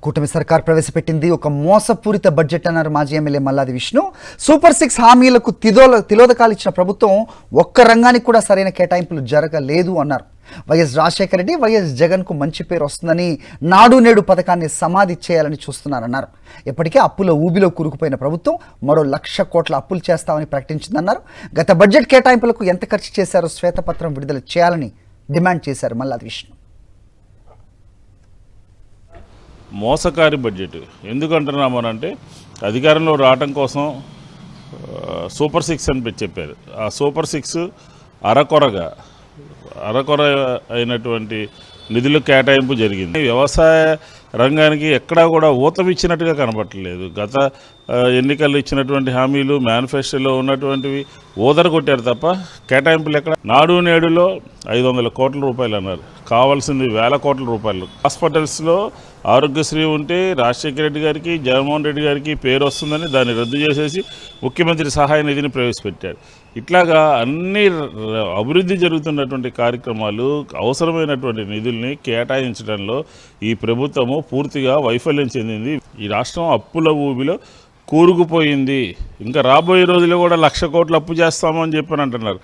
కూటమి సర్కార్ ప్రవేశపెట్టింది ఒక మోసపూరిత బడ్జెట్ అన్నారు మాజీ ఎమ్మెల్యే మల్లాది విష్ణు. సూపర్ 6 హామీలకు తిలోదకాలు ఇచ్చిన ప్రభుత్వం ఒక్క రంగానికి కూడా సరైన కేటాయింపులు జరగలేదు అన్నారు. వైఎస్ రాజశేఖర రెడ్డి, వైఎస్ జగన్కు మంచి పేరు వస్తుందని నాడు నేడు పథకాన్ని సమాధి చేయాలని చూస్తున్నారన్నారు. ఇప్పటికే అప్పుల ఊబిలో కూరుకుపోయిన ప్రభుత్వం మరో 1,00,000 కోట్ల అప్పులు చేస్తామని ప్రకటించిందన్నారు. గత బడ్జెట్ కేటాయింపులకు ఎంత ఖర్చు చేశారో శ్వేతపత్రం విడుదల చేయాలని డిమాండ్ చేశారు మల్లాది విష్ణు. మోసకారి బడ్జెట్ ఎందుకంటున్నామనంటే అధికారంలో రావటం కోసం సూపర్ 6 అని చెప్పారు. ఆ సూపర్ 6 అరకొర అయినటువంటి నిధుల కేటాయింపు జరిగింది. వ్యవసాయ రంగానికి ఎక్కడా కూడా ఊతమిచ్చినట్టుగా కనబట్టలేదు. గత ఎన్నికల్లో ఇచ్చినటువంటి హామీలు మేనిఫెస్టోలో ఉన్నటువంటివి ఊదర కొట్టారు తప్ప కేటాయింపులు ఎక్కడ. నాడు నేడులో 500 కోట్ల రూపాయలు అన్నారు, కావాల్సింది 1,000 కోట్ల రూపాయలు. హాస్పిటల్స్లో ఆరోగ్యశ్రీ ఉంటే రాజశేఖర రెడ్డి గారికి, జగన్మోహన్ రెడ్డి గారికి పేరు వస్తుందని దాన్ని రద్దు చేసేసి ముఖ్యమంత్రి సహాయ నిధిని ప్రవేశపెట్టాడు. ఇట్లాగా అన్ని అభివృద్ధి జరుగుతున్నటువంటి కార్యక్రమాలు, అవసరమైనటువంటి నిధుల్ని కేటాయించడంలో ఈ ప్రభుత్వము పూర్తిగా వైఫల్యం చెందింది. ఈ రాష్ట్రం అప్పుల ఊబిలో కూరుకుపోయింది. ఇంకా రాబోయే రోజుల్లో కూడా 1,00,000 కోట్లు అప్పు చేస్తామని చెప్పని అంటున్నారు.